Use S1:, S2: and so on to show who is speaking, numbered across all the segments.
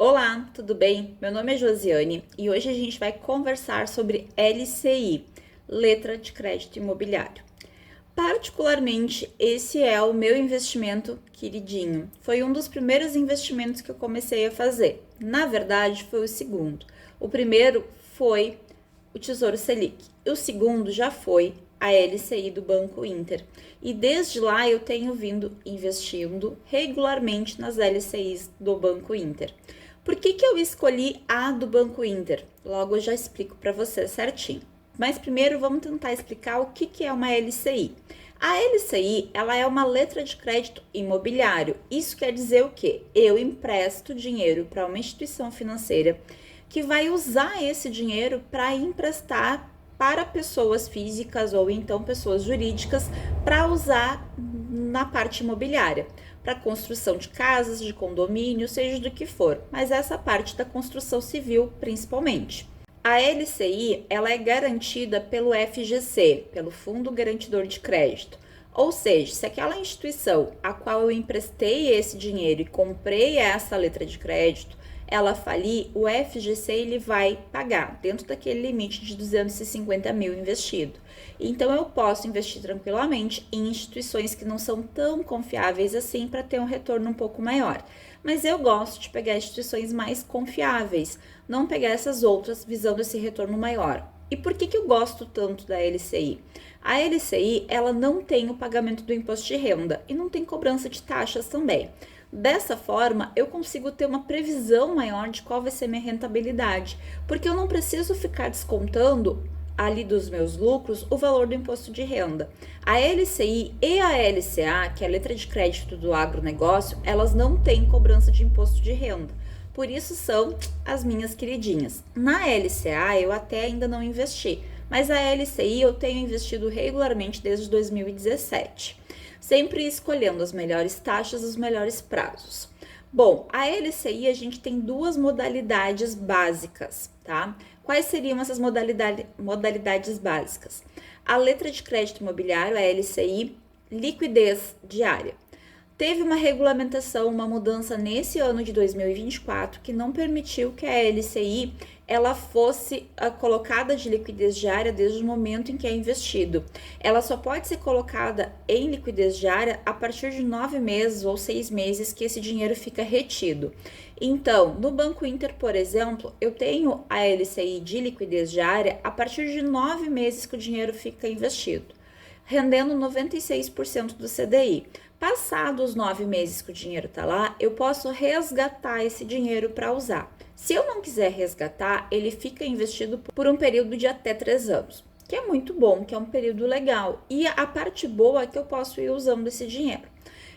S1: Olá, tudo bem? Meu nome é Josiane e hoje a gente vai conversar sobre LCI, Letra de Crédito Imobiliário. Particularmente, esse é o meu investimento queridinho. Foi um dos primeiros investimentos que eu comecei a fazer. Na verdade, foi o segundo. O primeiro foi o Tesouro Selic. O segundo já foi a LCI do Banco Inter. E desde lá eu tenho vindo investindo regularmente nas LCIs do Banco Inter. Por que eu escolhi a do Banco Inter? Logo eu já explico para você certinho. Mas primeiro vamos tentar explicar o que é uma LCI. A LCI, ela é uma letra de crédito imobiliário. Isso quer dizer o quê? Eu empresto dinheiro para uma instituição financeira que vai usar esse dinheiro para emprestar para pessoas físicas ou então pessoas jurídicas para usar na parte imobiliária, para construção de casas, de condomínio, seja do que for, mas essa parte da construção civil principalmente. A LCI, ela é garantida pelo FGC, pelo Fundo Garantidor de Crédito. Ou seja, se aquela instituição a qual eu emprestei esse dinheiro e comprei essa letra de crédito, ela falir, o FGC ele vai pagar dentro daquele limite de 250 mil investido. Então eu posso investir tranquilamente em instituições que não são tão confiáveis assim para ter um retorno um pouco maior. Mas eu gosto de pegar instituições mais confiáveis, não pegar essas outras visando esse retorno maior. E por que eu gosto tanto da LCI? A LCI, ela não tem o pagamento do imposto de renda e não tem cobrança de taxas também. Dessa forma, eu consigo ter uma previsão maior de qual vai ser minha rentabilidade, porque eu não preciso ficar descontando ali dos meus lucros o valor do imposto de renda. A LCI e a LCA, que é a letra de crédito do agronegócio, elas não têm cobrança de imposto de renda. Por isso são as minhas queridinhas. Na LCA eu até ainda não investi, mas a LCI eu tenho investido regularmente desde 2017, sempre escolhendo as melhores taxas e os melhores prazos. Bom, a LCI a gente tem duas modalidades básicas, tá? Quais seriam essas modalidades básicas? A letra de crédito imobiliário, a LCI, liquidez diária. Teve uma regulamentação, uma mudança nesse ano de 2024 que não permitiu que a LCI ela fosse colocada de liquidez diária desde o momento em que é investido. Ela só pode ser colocada em liquidez diária a partir de 9 meses ou 6 meses que esse dinheiro fica retido. Então, no Banco Inter, por exemplo, eu tenho a LCI de liquidez diária a partir de 9 meses que o dinheiro fica investido, rendendo 96% do CDI. Passados os 9 meses que o dinheiro está lá, eu posso resgatar esse dinheiro para usar. Se eu não quiser resgatar, ele fica investido por um período de até 3 anos, que é muito bom, que é um período legal. E a parte boa é que eu posso ir usando esse dinheiro.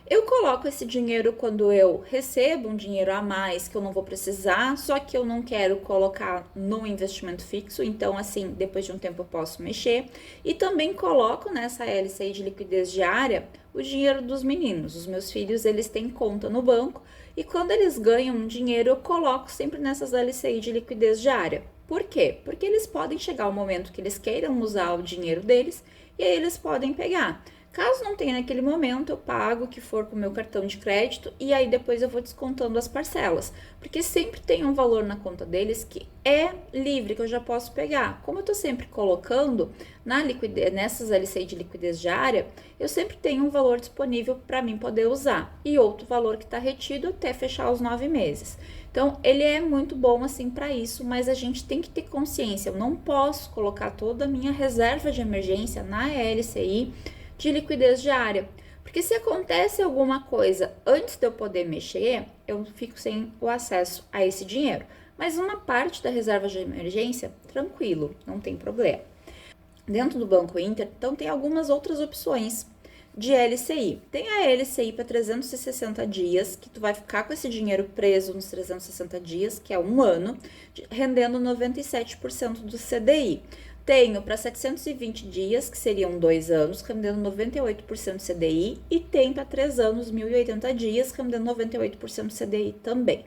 S1: Eu coloco esse dinheiro quando eu recebo um dinheiro a mais que eu não vou precisar, só que eu não quero colocar no investimento fixo, então assim, depois de um tempo eu posso mexer. E também coloco nessa LCI de liquidez diária o dinheiro dos meninos. Os meus filhos, eles têm conta no banco e quando eles ganham dinheiro, eu coloco sempre nessas LCI de liquidez diária. Por quê? Porque eles podem chegar ao momento que eles queiram usar o dinheiro deles e aí eles podem pegar. Caso não tenha naquele momento, eu pago o que for com o meu cartão de crédito e aí depois eu vou descontando as parcelas. Porque sempre tem um valor na conta deles que é livre, que eu já posso pegar. Como eu tô sempre colocando nessas LCI de liquidez diária, eu sempre tenho um valor disponível para mim poder usar. E outro valor que está retido até fechar os 9 meses. Então, ele é muito bom assim para isso, mas a gente tem que ter consciência. Eu não posso colocar toda a minha reserva de emergência na LCI de liquidez diária, porque se acontece alguma coisa antes de eu poder mexer, eu fico sem o acesso a esse dinheiro. Mas uma parte da reserva de emergência, tranquilo, não tem problema. Dentro do Banco Inter, então tem algumas outras opções de LCI. Tem a LCI para 360 dias, que tu vai ficar com esse dinheiro preso nos 360 dias, que é um ano, rendendo 97% do CDI. Tenho para 720 dias, que seriam 2 anos, rendendo 98% CDI, e tem para 3 anos, 1.080 dias, rendendo 98% CDI também.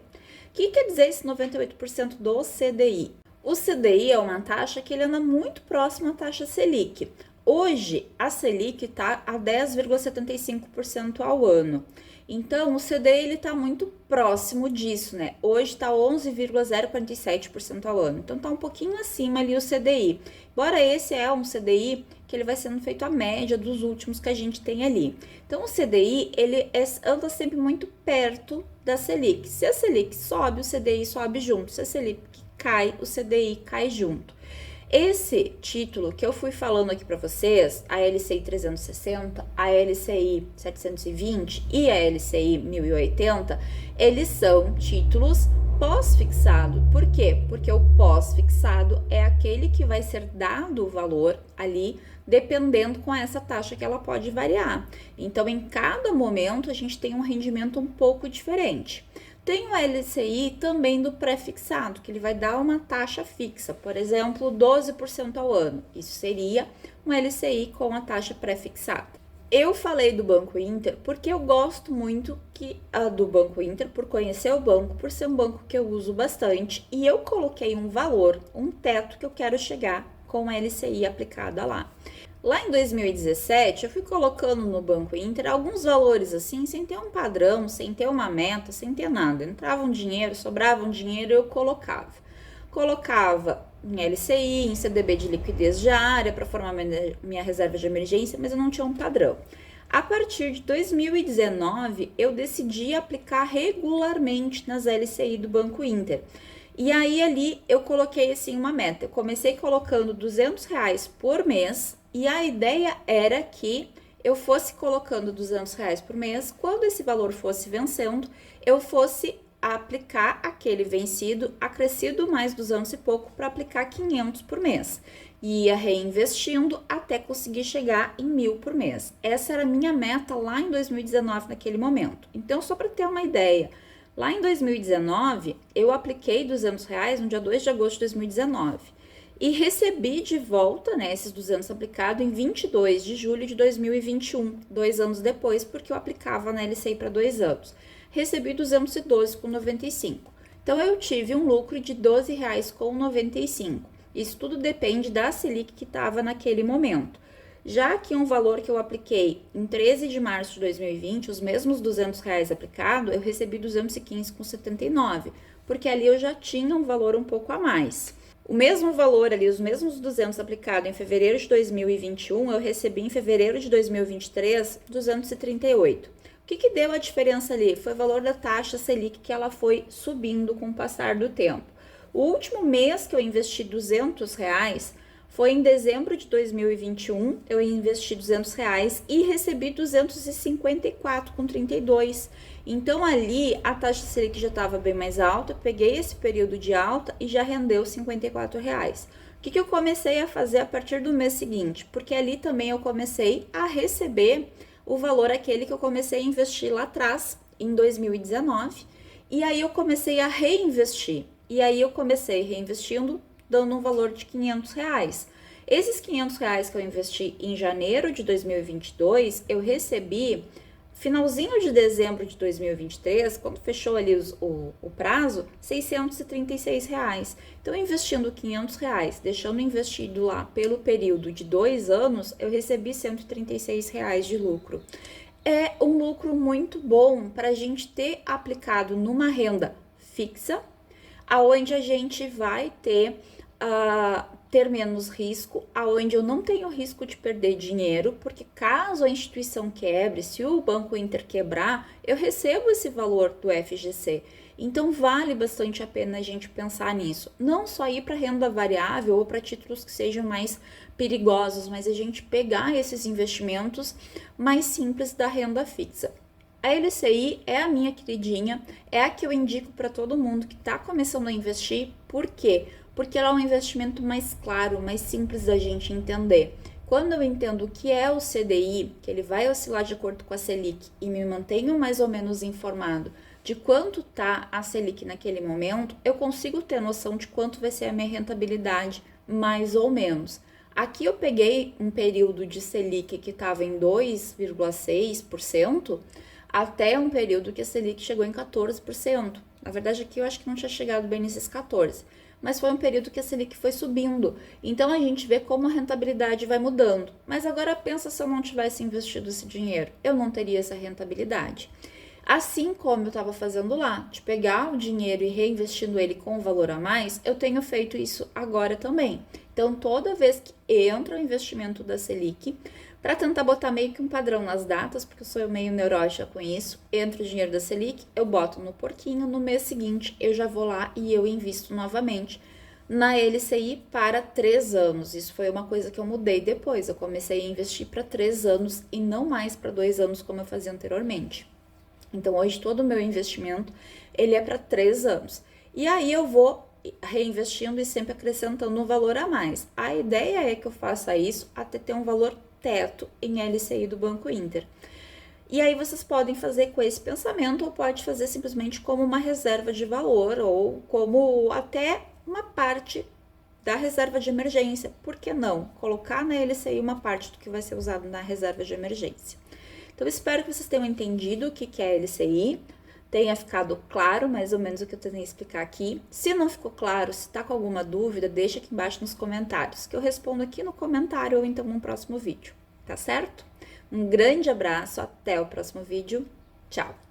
S1: O que quer dizer esse 98% do CDI? O CDI é uma taxa que ele anda muito próximo à taxa Selic. Hoje, a Selic está a 10,75% ao ano. Então, o CDI ele está muito próximo disso, né? Hoje está 11,047% ao ano. Então, está um pouquinho acima ali o CDI. Embora esse é um CDI que ele vai sendo feito a média dos últimos que a gente tem ali. Então, o CDI, ele anda sempre muito perto da Selic. Se a Selic sobe, o CDI sobe junto. Se a Selic cai, o CDI cai junto. Esse título que eu fui falando aqui para vocês, a LCI 360, a LCI 720 e a LCI 1080, eles são títulos pós-fixado. Por quê? Porque o pós-fixado é aquele que vai ser dado o valor ali, dependendo com essa taxa que ela pode variar. Então, em cada momento, a gente tem um rendimento um pouco diferente. Tem o LCI também do pré-fixado, que ele vai dar uma taxa fixa, por exemplo, 12% ao ano. Isso seria um LCI com a taxa pré-fixada. Eu falei do Banco Inter porque eu gosto muito do Banco Inter, por conhecer o banco, por ser um banco que eu uso bastante, e eu coloquei um valor, um teto que eu quero chegar com a LCI aplicada lá. Lá em 2017, eu fui colocando no Banco Inter alguns valores assim, sem ter um padrão, sem ter uma meta, sem ter nada. Entrava um dinheiro, sobrava um dinheiro, eu colocava. Colocava em LCI, em CDB de liquidez diária para formar minha reserva de emergência, mas eu não tinha um padrão. A partir de 2019, eu decidi aplicar regularmente nas LCI do Banco Inter. E aí ali eu coloquei assim uma meta. Eu comecei colocando R$200 por mês e a ideia era que eu fosse colocando R$200 por mês. Quando esse valor fosse vencendo, eu fosse aplicar aquele vencido, acrescido mais 200 e pouco para aplicar 500 por mês. E ia reinvestindo até conseguir chegar em 1.000 por mês. Essa era a minha meta lá em 2019, naquele momento. Então, só para ter uma ideia, lá em 2019, eu apliquei R$200 no dia 2 de agosto de 2019 e recebi de volta, né, esses 200 aplicados em 22 de julho de 2021, 2 anos depois, porque eu aplicava na LCI para 2 anos. Recebi R$212,95. Então, eu tive um lucro de R$12,95. Isso tudo depende da Selic que estava naquele momento. Já que um valor que eu apliquei em 13 de março de 2020, os mesmos R$200 aplicado, eu recebi R$215,79, porque ali eu já tinha um valor um pouco a mais. O mesmo valor ali, os mesmos 200 aplicado em fevereiro de 2021, eu recebi em fevereiro de 2023, 238. O que deu a diferença ali? Foi o valor da taxa Selic, que ela foi subindo com o passar do tempo. O último mês que eu investi R$200 foi em dezembro de 2021, eu investi R$200 e recebi R$254,32. Então, ali, a taxa Selic já estava bem mais alta, eu peguei esse período de alta e já rendeu R$54. O que eu comecei a fazer a partir do mês seguinte? Porque ali também eu comecei a receber o valor aquele que eu comecei a investir lá atrás, em 2019, e aí eu comecei a reinvestir. E aí eu comecei reinvestindo, dando um valor de R$500. Esses R$500 que eu investi em janeiro de 2022, eu recebi finalzinho de dezembro de 2023, quando fechou ali o prazo, R$636. Então, investindo R$500, deixando investido lá pelo período de 2 anos, eu recebi R$136 de lucro. É um lucro muito bom para a gente ter aplicado numa renda fixa, aonde a gente vai ter menos risco, aonde eu não tenho risco de perder dinheiro, porque caso a instituição quebre, se o Banco Inter quebrar, eu recebo esse valor do FGC. Então, vale bastante a pena a gente pensar nisso. Não só ir para renda variável ou para títulos que sejam mais perigosos, mas a gente pegar esses investimentos mais simples da renda fixa. A LCI é a minha queridinha, é a que eu indico para todo mundo que está começando a investir. Por quê? Porque ela é um investimento mais claro, mais simples da gente entender. Quando eu entendo o que é o CDI, que ele vai oscilar de acordo com a Selic, e me mantenho mais ou menos informado de quanto está a Selic naquele momento, eu consigo ter noção de quanto vai ser a minha rentabilidade, mais ou menos. Aqui eu peguei um período de Selic que estava em 2,6%, até um período que a Selic chegou em 14%. Na verdade, aqui eu acho que não tinha chegado bem nesses 14%. Mas foi um período que a Selic foi subindo. Então, a gente vê como a rentabilidade vai mudando. Mas agora pensa se eu não tivesse investido esse dinheiro. Eu não teria essa rentabilidade. Assim como eu estava fazendo lá, de pegar o dinheiro e reinvestindo ele com valor a mais, eu tenho feito isso agora também. Então, toda vez que entra o investimento da Selic, para tentar botar meio que um padrão nas datas, porque eu sou meio neurótica com isso, entra o dinheiro da Selic, eu boto no porquinho, no mês seguinte eu já vou lá e eu invisto novamente na LCI para 3 anos. Isso foi uma coisa que eu mudei depois, eu comecei a investir para 3 anos e não mais para 2 anos como eu fazia anteriormente. Então, hoje, todo o meu investimento, ele é para 3 anos. E aí, eu vou reinvestindo e sempre acrescentando um valor a mais. A ideia é que eu faça isso até ter um valor teto em LCI do Banco Inter. E aí, vocês podem fazer com esse pensamento ou pode fazer simplesmente como uma reserva de valor ou como até uma parte da reserva de emergência. Por que não? Colocar na LCI uma parte do que vai ser usado na reserva de emergência. Então, espero que vocês tenham entendido o que é LCI, tenha ficado claro mais ou menos o que eu tentei explicar aqui. Se não ficou claro, se está com alguma dúvida, deixa aqui embaixo nos comentários, que eu respondo aqui no comentário ou então no próximo vídeo, tá certo? Um grande abraço, até o próximo vídeo, tchau!